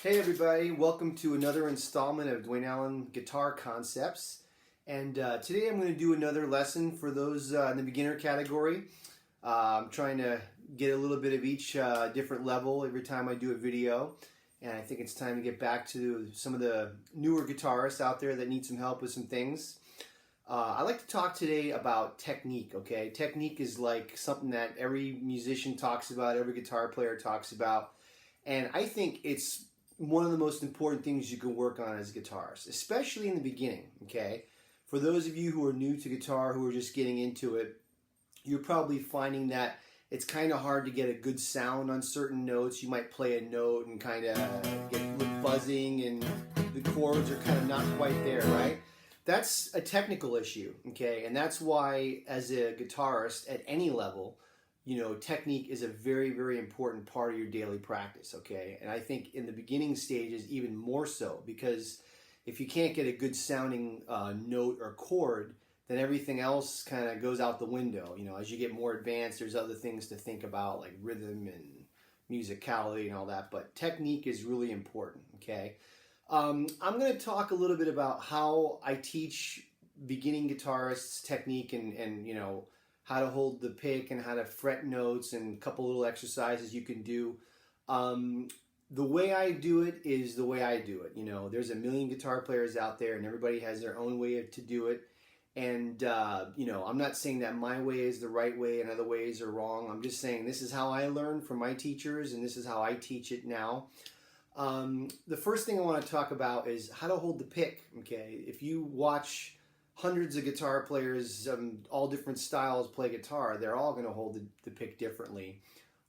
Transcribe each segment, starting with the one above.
Hey everybody, welcome to another installment of Dwayne Allen Guitar Concepts. And today I'm going to do another lesson for those in the beginner category. I'm trying to get a little bit of each different level every time I do a video. And I think it's time to get back to some of the newer guitarists out there that need some help with some things. I'd like to talk today about technique, okay? Technique is like something that every musician talks about, every guitar player talks about. And I think it's one of the most important things you can work on as a guitarist, especially in the beginning, okay? For those of you who are new to guitar, who are just getting into it, you're probably finding that it's kind of hard to get a good sound on certain notes. You might play a note and kind of get a little buzzing and the chords are kind of not quite there, right? That's a technical issue, okay? And that's why as a guitarist at any level, you know, technique is a very, very important part of your daily practice, okay? And I think in the beginning stages, even more so, because if you can't get a good sounding note or chord, then everything else kind of goes out the window. You know, as you get more advanced, there's other things to think about, like rhythm and musicality and all that, but technique is really important, okay? I'm going to talk a little bit about how I teach beginning guitarists technique and you know, how to hold the pick and how to fret notes and a couple little exercises you can do. The way I do it is the way I do it. You know, there's a million guitar players out there and everybody has their own way to do it. And, you know, I'm not saying that my way is the right way and other ways are wrong. I'm just saying this is how I learned from my teachers and this is how I teach it now. The first thing I want to talk about is how to hold the pick, okay? If you watch hundreds of guitar players, all different styles play guitar, they're all going to hold the pick differently.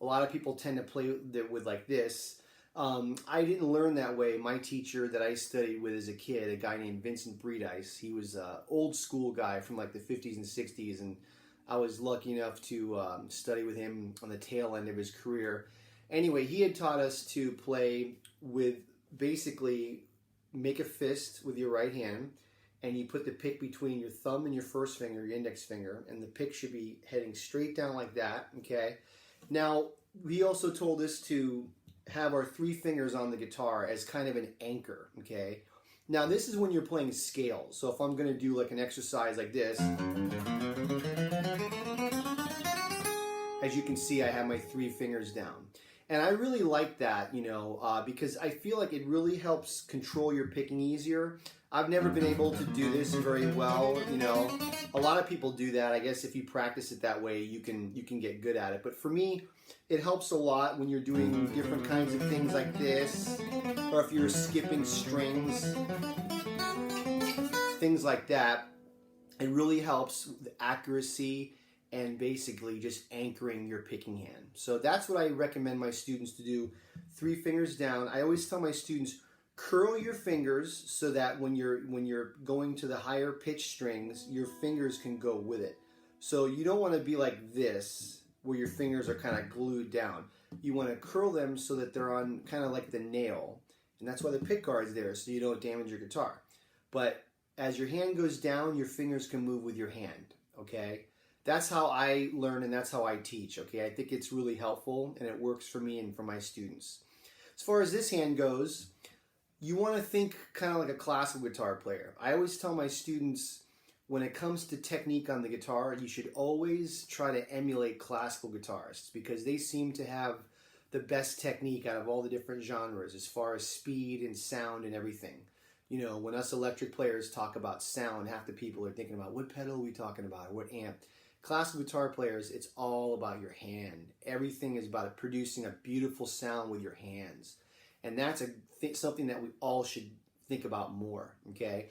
A lot of people tend to play with like this. I didn't learn that way. My teacher that I studied with as a kid, a guy named Vincent Breedice, he was an old school guy from like the 50s and 60s, and I was lucky enough to study with him on the tail end of his career. Anyway, he had taught us to play with basically make a fist with your right hand, and you put the pick between your thumb and your first finger, your index finger, and the pick should be heading straight down like that, okay? Now, he also told us to have our three fingers on the guitar as kind of an anchor, okay? Now, this is when you're playing scales. So if I'm going to do like an exercise like this, as you can see, I have my three fingers down. And I really like that, you know, because I feel like it really helps control your picking easier. I've never been able to do this very well, you know. A lot of people do that. I guess if you practice it that way, you can get good at it. But for me, it helps a lot when you're doing different kinds of things like this, or if you're skipping strings, things like that. It really helps with the accuracy and basically just anchoring your picking hand. So that's what I recommend my students to do. Three fingers down. I always tell my students, curl your fingers so that when you're going to the higher pitch strings, your fingers can go with it. So you don't want to be like this, where your fingers are kind of glued down. You want to curl them so that they're on kind of like the nail. And that's why the pick guard's there, so you don't damage your guitar. But as your hand goes down, your fingers can move with your hand, okay? That's how I learn and that's how I teach, okay? I think it's really helpful and it works for me and for my students. As far as this hand goes, you want to think kind of like a classical guitar player. I always tell my students when it comes to technique on the guitar, you should always try to emulate classical guitarists because they seem to have the best technique out of all the different genres as far as speed and sound and everything. You know, when us electric players talk about sound, half the people are thinking about what pedal are we talking about or what amp. Classical guitar players, it's all about your hand. Everything is about producing a beautiful sound with your hands. And that's something that we all should think about more, okay?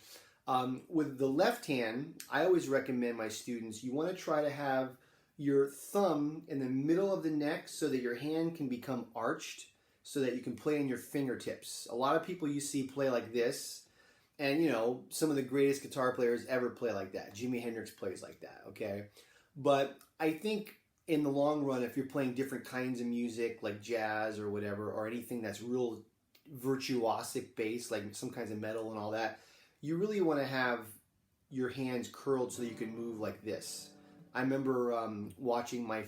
With the left hand, I always recommend my students, you want to try to have your thumb in the middle of the neck so that your hand can become arched so that you can play on your fingertips. A lot of people you see play like this, and you know, some of the greatest guitar players ever play like that. Jimi Hendrix plays like that, okay? But I think in the long run, if you're playing different kinds of music like jazz or whatever, or anything that's real virtuosic bass, like some kinds of metal and all that, you really want to have your hands curled so that you can move like this. I remember watching one of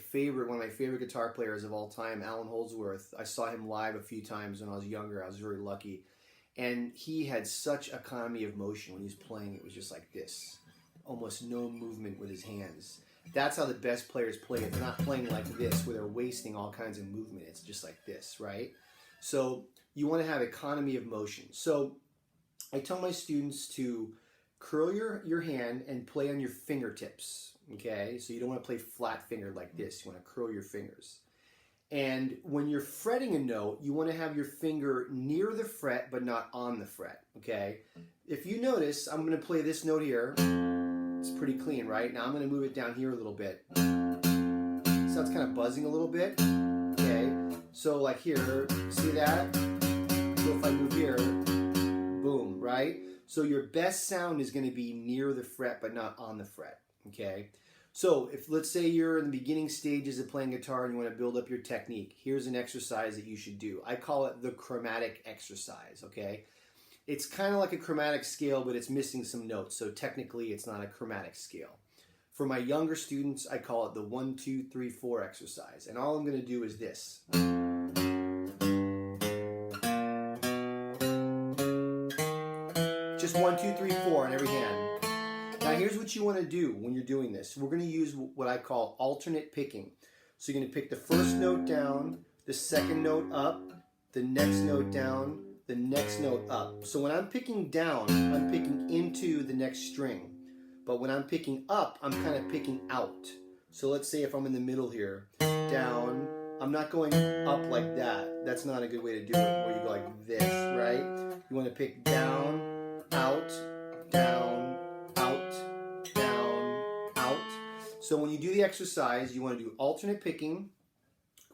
my favorite guitar players of all time, Alan Holdsworth. I saw him live a few times when I was younger. I was very lucky. And he had such economy of motion when he was playing. It was just like this. Almost no movement with his hands. That's how the best players play it. They're not playing like this where they're wasting all kinds of movement. It's just like this, right? So you want to have economy of motion. So I tell my students to curl your hand and play on your fingertips, okay? So you don't want to play flat fingered like this. You want to curl your fingers. And when you're fretting a note, you want to have your finger near the fret but not on the fret, okay? If you notice, I'm going to play this note here. It's pretty clean, right? Now I'm going to move it down here a little bit. Sounds kind of buzzing a little bit, okay? So like here, see that? So if I move here, boom, right? So your best sound is going to be near the fret but not on the fret, okay? So if, let's say you're in the beginning stages of playing guitar and you want to build up your technique, here's an exercise that you should do. I call it the chromatic exercise, okay? It's kind of like a chromatic scale, but it's missing some notes, so technically it's not a chromatic scale. For my younger students, I call it the 1, 2, 3, 4 exercise, and all I'm going to do is this. Just 1, 2, 3, 4 on every hand. Now here's what you want to do when you're doing this. We're going to use what I call alternate picking. So you're going to pick the first note down, the second note up, the next note down, the next note up. So when I'm picking down, I'm picking into the next string. But when I'm picking up, I'm kind of picking out. So let's say if I'm in the middle here, down, I'm not going up like that. That's not a good way to do it, where you go like this, right? You want to pick down, out, down, out, down, out. So when you do the exercise, you want to do alternate picking.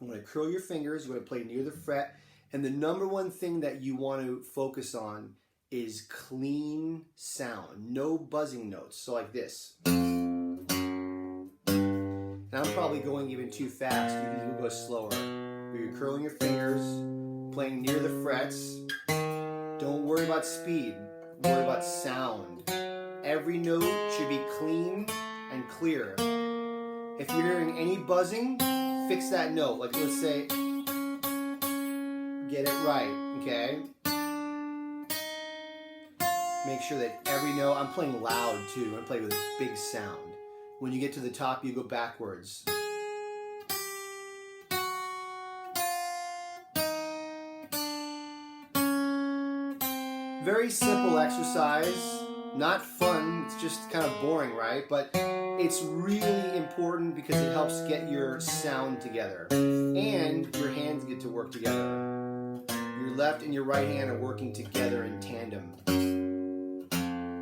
You want to curl your fingers. You want to play near the fret. And the number one thing that you want to focus on is clean sound. No buzzing notes. So like this. And I'm probably going even too fast. You can even go slower. But you're curling your fingers, playing near the frets. Don't worry about speed. Worry about sound. Every note should be clean and clear. If you're hearing any buzzing, fix that note. Like let's say, get it right, okay? Make sure that every note, I'm playing loud too. I'm playing with a big sound. When you get to the top, you go backwards. Very simple exercise, not fun, it's just kind of boring, right? But it's really important because it helps get your sound together. And your hands get to work together. Your left and your right hand are working together in tandem.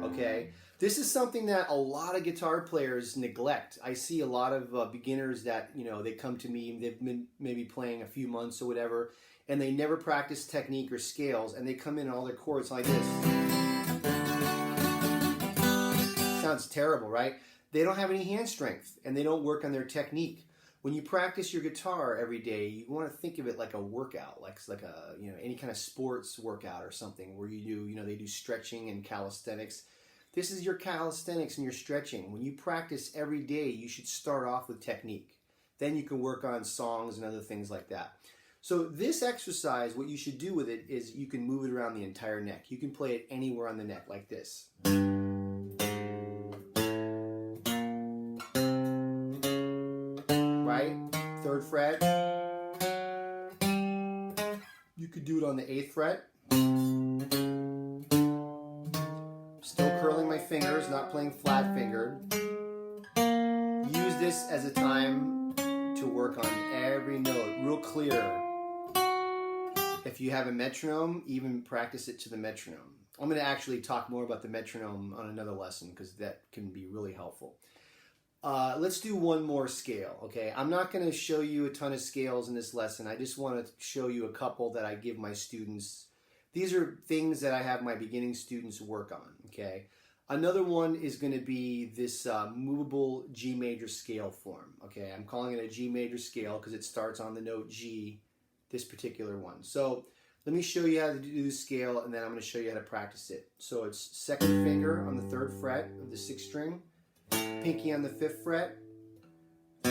Okay? This is something that a lot of guitar players neglect. I see a lot of beginners that, you know, they come to me, they've been maybe playing a few months or whatever, and they never practice technique or scales, and they come in and all their chords like this. Sounds terrible, right? They don't have any hand strength, and they don't work on their technique. When you practice your guitar every day, you want to think of it like a workout, like a, you know, any kind of sports workout or something where you do, you know, they do stretching and calisthenics. This is your calisthenics and your stretching. When you practice every day, you should start off with technique. Then you can work on songs and other things like that. So this exercise, what you should do with it is you can move it around the entire neck. You can play it anywhere on the neck like this. Right? 3rd fret. You could do it on the 8th fret. Still curling my fingers, not playing flat fingered. Use this as a time to work on every note, real clear. If you have a metronome, even practice it to the metronome. I'm going to actually talk more about the metronome on another lesson because that can be really helpful. Let's do one more scale, okay? I'm not going to show you a ton of scales in this lesson. I just want to show you a couple that I give my students. These are things that I have my beginning students work on, okay? Another one is going to be this movable G major scale form, okay? I'm calling it a G major scale because it starts on the note G, this particular one. So let me show you how to do the scale, and then I'm going to show you how to practice it. So it's 2nd finger on the 3rd fret of the 6th string, pinky on the 5th fret,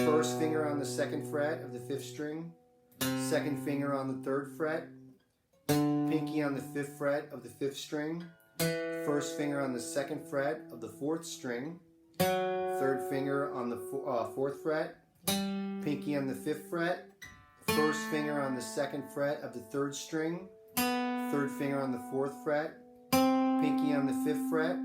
first finger on the 2nd fret of the 5th string, 2nd finger on the 3rd fret, pinky on the 5th fret of the 5th string, 1st finger on the 2nd fret of the 4th string, 3rd finger on the 4th fret, pinky on the 5th fret, 1st finger on the 2nd fret of the 3rd string, 3rd finger on the 4th fret, pinky on the 5th fret,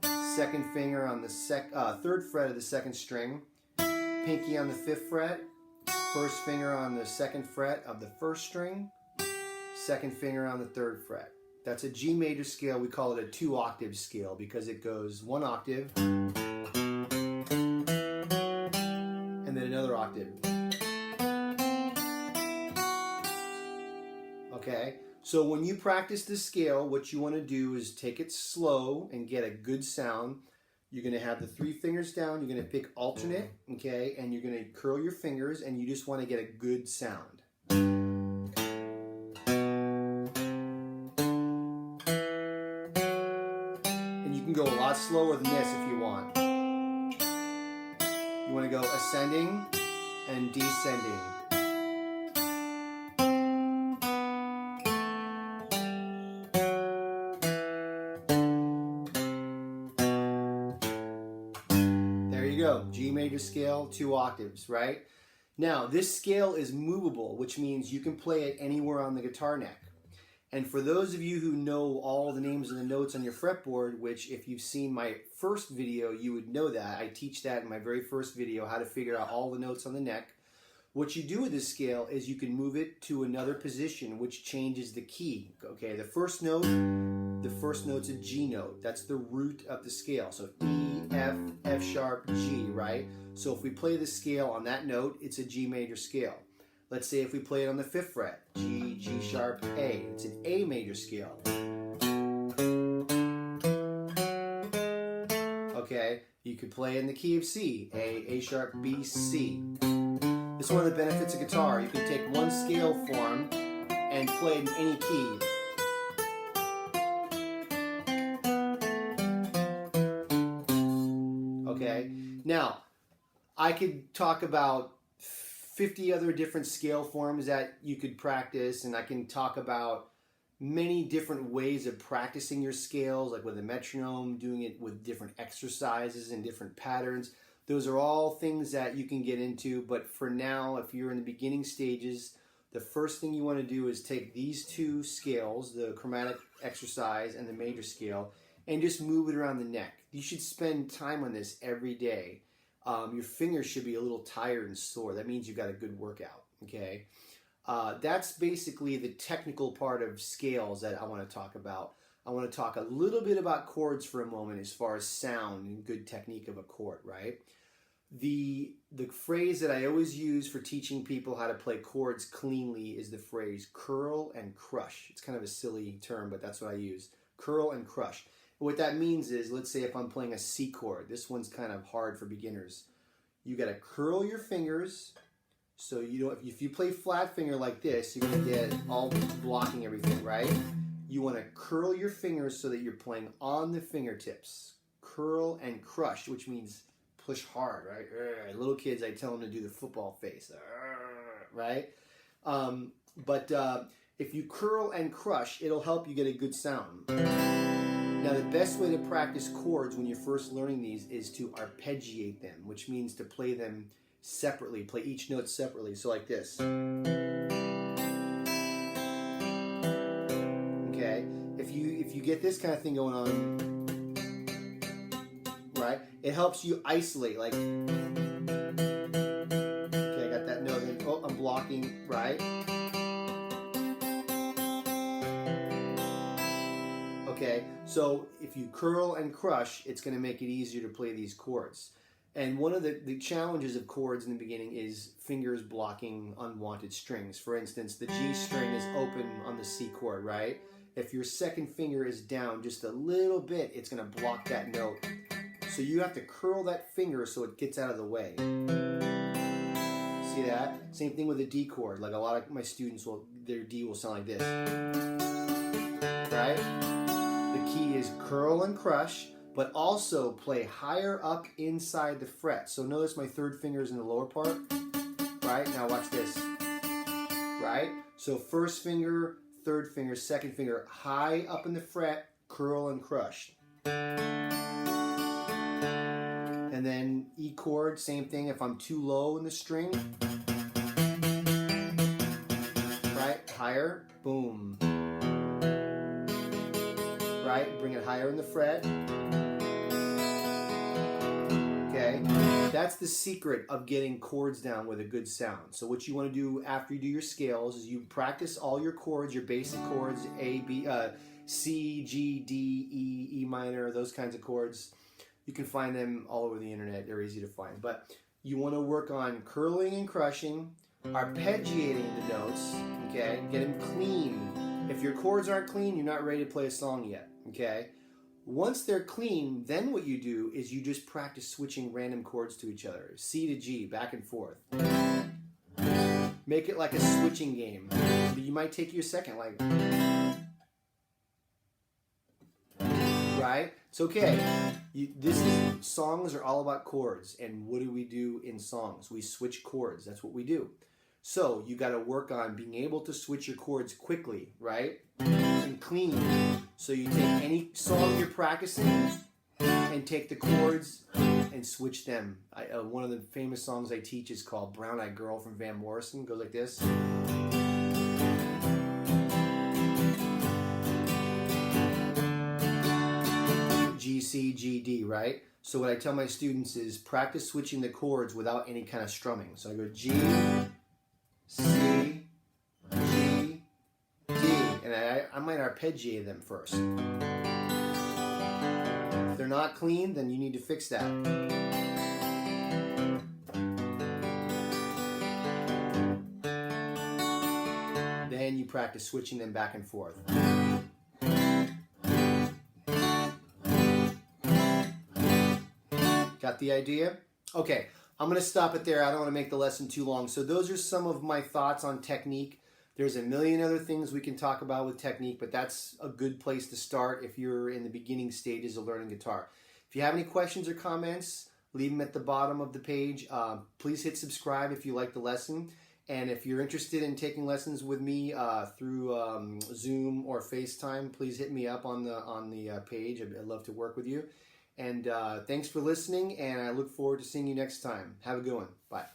2nd finger on the 3rd fret of the 2nd string, pinky on the 5th fret, 1st finger on the 2nd fret of the 1st string, 2nd finger on the 3rd fret. That's a G major scale. We call it a 2-octave scale because it goes 1 octave and then another octave. Okay, so when you practice this scale, what you want to do is take it slow and get a good sound. You're going to have the 3 fingers down, you're going to pick alternate, okay, and you're going to curl your fingers and you just want to get a good sound. And you can go a lot slower than this if you want. You want to go ascending and descending. G major scale, 2 octaves, right? Now, this scale is movable, which means you can play it anywhere on the guitar neck. And for those of you who know all the names of the notes on your fretboard, which if you've seen my first video, you would know that. I teach that in my very first video, how to figure out all the notes on the neck. What you do with this scale is you can move it to another position, which changes the key. Okay, the first note's a G note. That's the root of the scale. So E, F, F sharp, G, right? So if we play the scale on that note, it's a G major scale. Let's say if we play it on the 5th fret, G, G sharp, A. It's an A major scale. Okay, you could play in the key of C, A sharp, B, C. It's one of the benefits of guitar. You can take one scale form and play it in any key. Okay, now I could talk about 50 other different scale forms that you could practice, and I can talk about many different ways of practicing your scales, like with a metronome, doing it with different exercises and different patterns. Those are all things that you can get into, but for now, if you're in the beginning stages, the first thing you want to do is take these 2 scales, the chromatic exercise and the major scale, and just move it around the neck. You should spend time on this every day. Your fingers should be a little tired and sore. That means you've got a good workout, okay? That's basically the technical part of scales that I want to talk about. I want to talk a little bit about chords for a moment as far as sound and good technique of a chord, right? The phrase that I always use for teaching people how to play chords cleanly is the phrase curl and crush. It's kind of a silly term, but that's what I use. Curl and crush. What that means is, let's say if I'm playing a C chord, this one's kind of hard for beginners. You got to curl your fingers, so you don't. If you play flat finger like this, you're going to get all blocking everything, right? You want to curl your fingers so that you're playing on the fingertips. Curl and crush, which means push hard, right? Little kids, I tell them to do the football face, right? But if you curl and crush, it'll help you get a good sound. Now, the best way to practice chords when you're first learning these is to arpeggiate them, which means to play them separately, play each note separately. So like this. Okay? If you get this kind of thing going on, right, it helps you isolate, like, okay, I got that note, and oh, I'm blocking, right? Okay, so if you curl and crush, it's going to make it easier to play these chords. And one of the challenges of chords in the beginning is fingers blocking unwanted strings. For instance, the G string is open on the C chord, right? If your second finger is down just a little bit, it's going to block that note. So you have to curl that finger so it gets out of the way. See that? Same thing with a D chord. Like a lot of my students, their D will sound like this. Right? The key is curl and crush, but also play higher up inside the fret. So notice my third finger is in the lower part, right? Now watch this, right? So first finger, third finger, second finger, high up in the fret, curl and crush. And then E chord, same thing. If I'm too low in the string, right, higher, boom. Right, bring it higher in the fret. Okay, that's the secret of getting chords down with a good sound. So what you want to do after you do your scales is you practice all your chords, your basic chords, A, B, C, G, D, E, E minor, those kinds of chords. You can find them all over the internet. They're easy to find. But you want to work on curling and crushing, arpeggiating the notes, okay? Get them clean. If your chords aren't clean, you're not ready to play a song yet, okay? Once they're clean, then what you do is you just practice switching random chords to each other. C to G, back and forth. Make it like a switching game. You might take you a second, like... Right? It's okay. Songs are all about chords, and what do we do in songs? We switch chords. That's what we do. So you got to work on being able to switch your chords quickly, right? And clean. So you take any song you're practicing and take the chords and switch them. One of the famous songs I teach is called Brown Eyed Girl from Van Morrison. It goes like this. G, C, G, D, right? So what I tell my students is practice switching the chords without any kind of strumming. So I go G, C, G, D, and I might arpeggiate them first. If they're not clean, then you need to fix that. Then you practice switching them back and forth. Got the idea? Okay, I'm going to stop it there. I don't want to make the lesson too long. So those are some of my thoughts on technique. There's a million other things we can talk about with technique, but that's a good place to start if you're in the beginning stages of learning guitar. If you have any questions or comments, leave them at the bottom of the page. Please hit subscribe if you like the lesson. And if you're interested in taking lessons with me through Zoom or FaceTime, please hit me up on the page. I'd love to work with you. And thanks for listening, and I look forward to seeing you next time. Have a good one. Bye.